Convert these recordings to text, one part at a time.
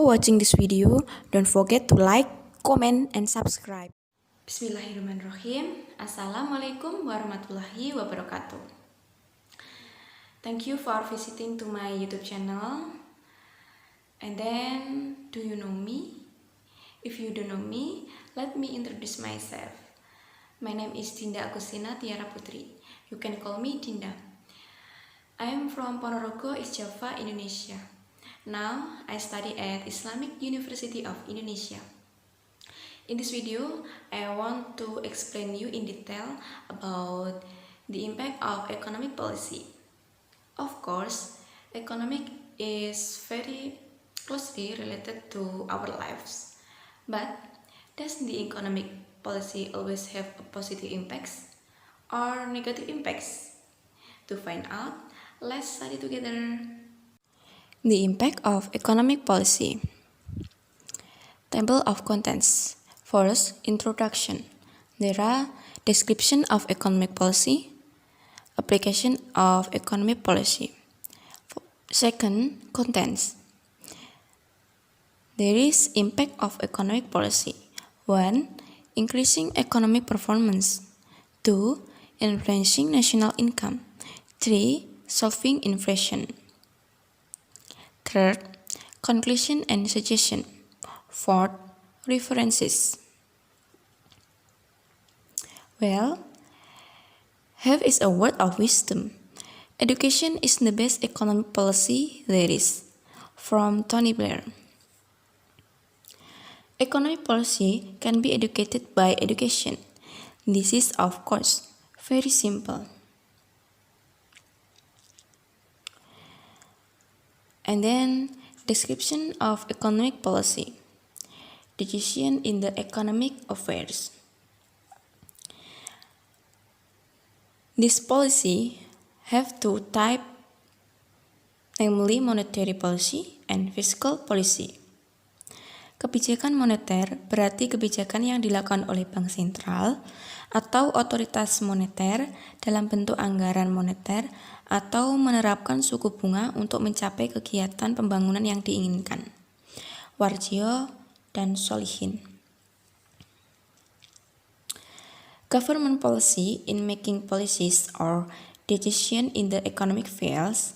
watching this video, don't forget to like, comment, and subscribe. Bismillahirrahmanirrahim. Assalamualaikum warahmatullahi wabarakatuh. Thank you for visiting to my YouTube channel. And then, do you know me? If you don't know me, let me introduce myself. My name is Dinda Agustina Tiara Putri. You can call me Dinda. I am from Ponorogo, East Java, Indonesia. Now, I study at Islamic University of Indonesia. In this video, I want to explain you in detail about the impact of economic policy. Of course, economic is very closely related to our lives. But does the economic policy always have a positive impacts or negative impacts? To find out, let's study together. The impact of economic policy. Table of contents. First, introduction. There are description of economic policy, application of economic policy. Second, contents. There is impact of economic policy. 1. Increasing economic performance. 2. Influencing national income. 3. Solving inflation. Third, conclusion and suggestion. Fourth, references. Well, health is a word of wisdom. Education is the best economic policy there is. From Tony Blair. Economic policy can be educated by education. This is, of course, very simple. And then, description of economic policy. Decision in the economic affairs. This policy have two types, namely monetary policy and fiscal policy. Kebijakan moneter berarti kebijakan yang dilakukan oleh bank sentral atau otoritas moneter dalam bentuk anggaran moneter atau menerapkan suku bunga untuk mencapai kegiatan pembangunan yang diinginkan. Warjio dan Solihin. Government policy in making policies or decision in the economic fields.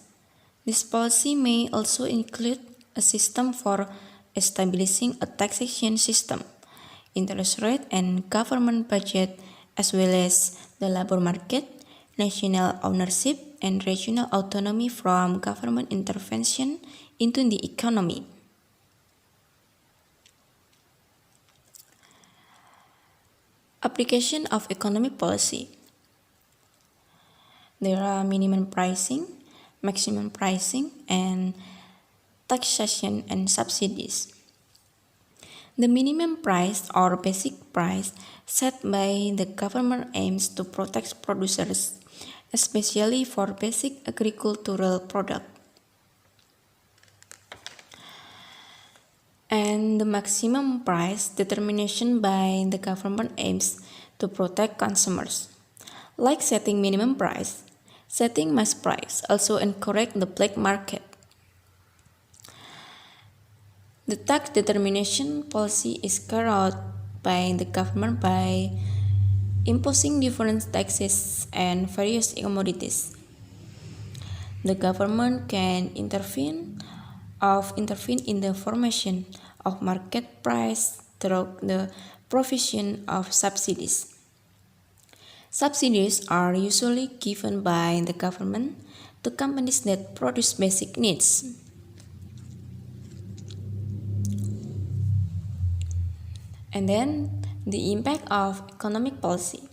This policy may also include a system for establishing a taxation system, interest rate and government budget, as well as the labor market, national ownership, and regional autonomy from government intervention into the economy. Application of economic policy. There are minimum pricing, maximum pricing, and taxation and subsidies. The minimum price or basic price set by the government aims to protect producers, especially for basic agricultural products. And the maximum price determination by the government aims to protect consumers. Like setting minimum price, setting mass price also encourage the black market. The tax determination policy is carried out by the government by imposing different taxes and various commodities. The government can intervene in the formation of market price through the provision of subsidies. Subsidies are usually given by the government to companies that produce basic needs. And then, the impact of economic policy.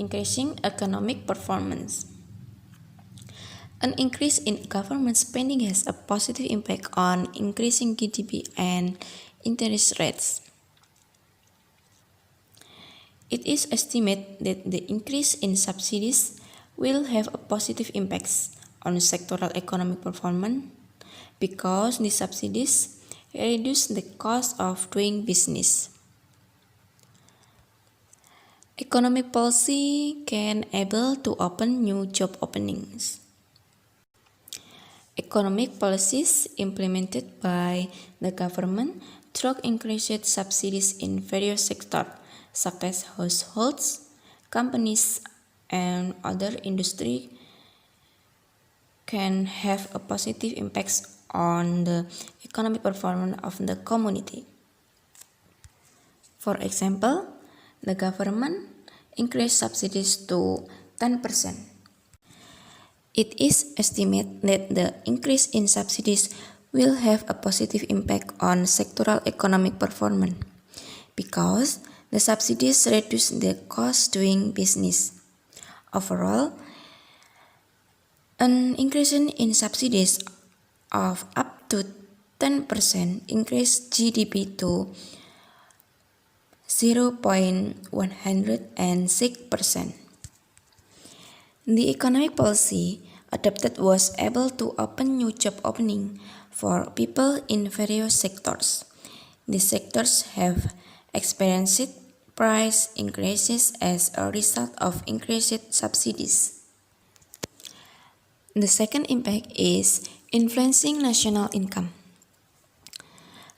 Increasing economic performance. An increase in government spending has a positive impact on increasing GDP and interest rates. It is estimated that the increase in subsidies will have a positive impacts on sectoral economic performance because the subsidies reduce the cost of doing business. Economic policy can able to open new job openings. economic policies implemented by the government through increased subsidies in various sectors, such as households, companies, and other industry, can have a positive impact on the economic performance of the community. For example, the government increased subsidies to 10%. It is estimated that the increase in subsidies will have a positive impact on sectoral economic performance because the subsidies reduce the cost doing business. Overall, an increase in subsidies of up to 10% increase GDP to 0.106%. The economic policy adopted was able to open new job openings for people in various sectors. These sectors have experienced price increases as a result of increased subsidies. The second impact is influencing national income.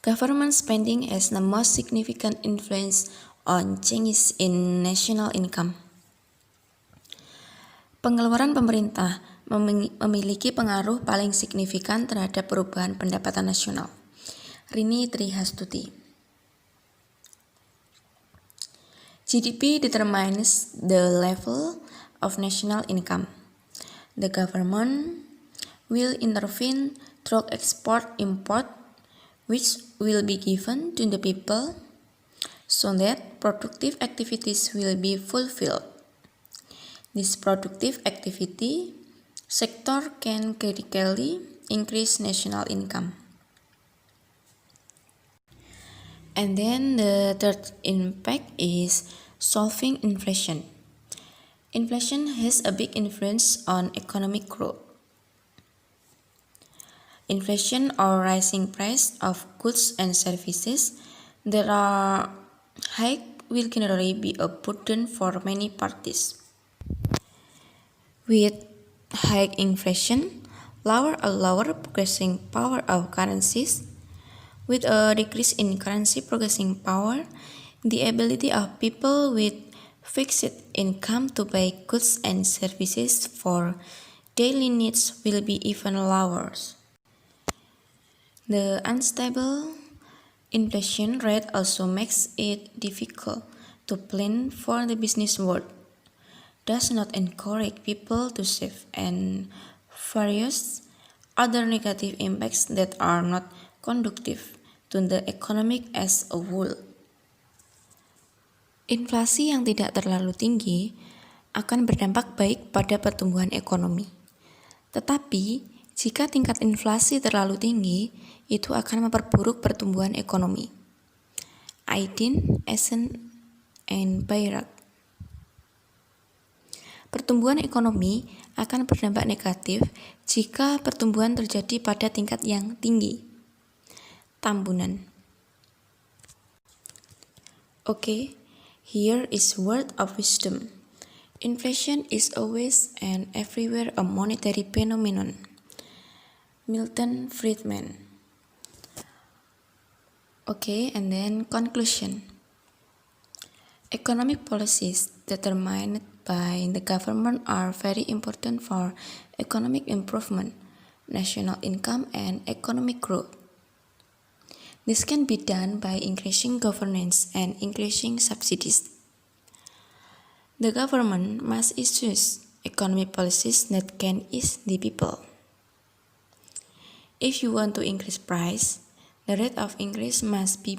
Government spending has the most significant influence on changes in national income. Pengeluaran pemerintah memiliki pengaruh paling signifikan terhadap perubahan pendapatan nasional. Rini Trihastuti. GDP determines the level of national income. The government will intervene through export-import, which will be given to the people so that productive activities will be fulfilled. This productive activity sector can critically increase national income. And then the third impact is solving inflation. Inflation has a big influence on economic growth. Inflation or rising price of goods and services that are high will generally be a burden for many parties. With high inflation, lower purchasing power of currencies. With a decrease in currency purchasing power, the ability of people with fixed income to buy goods and services for daily needs will be even lower. The unstable inflation rate also makes it difficult to plan for the business world, does not encourage people to save, and various other negative impacts that are not conducive to the economic as a whole. Inflasi yang tidak terlalu tinggi akan berdampak baik pada pertumbuhan ekonomi. Tetapi, jika tingkat inflasi terlalu tinggi, itu akan memperburuk pertumbuhan ekonomi. Aydin, Essen, and Bayrak. Pertumbuhan ekonomi akan berdampak negatif jika pertumbuhan terjadi pada tingkat yang tinggi. Tambunan. Okay, here is word of wisdom. Inflation is always and everywhere a monetary phenomenon. Milton Friedman. Okay, and then conclusion. Economic policies determined by the government are very important for economic improvement, national income, and economic growth. This can be done by increasing governance and increasing subsidies. The government must issue economic policies that can ease the people. If you want to increase price, the rate of increase must be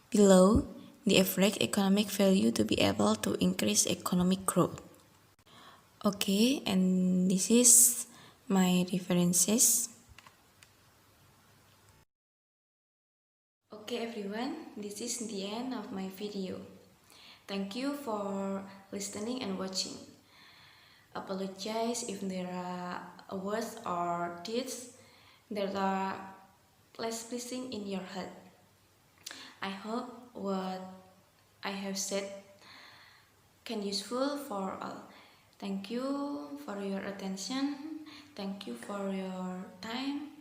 below the average economic value to be able to increase economic growth. Okay, and this is my references. Okay everyone, this is the end of my video. Thank you for listening and watching. Apologize if there are words or deeds that are less pleasing in your head. I hope what I have said can useful for all. Thank you for your attention. Thank you for your time.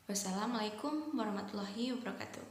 Wassalamualaikum warahmatullahi wabarakatuh.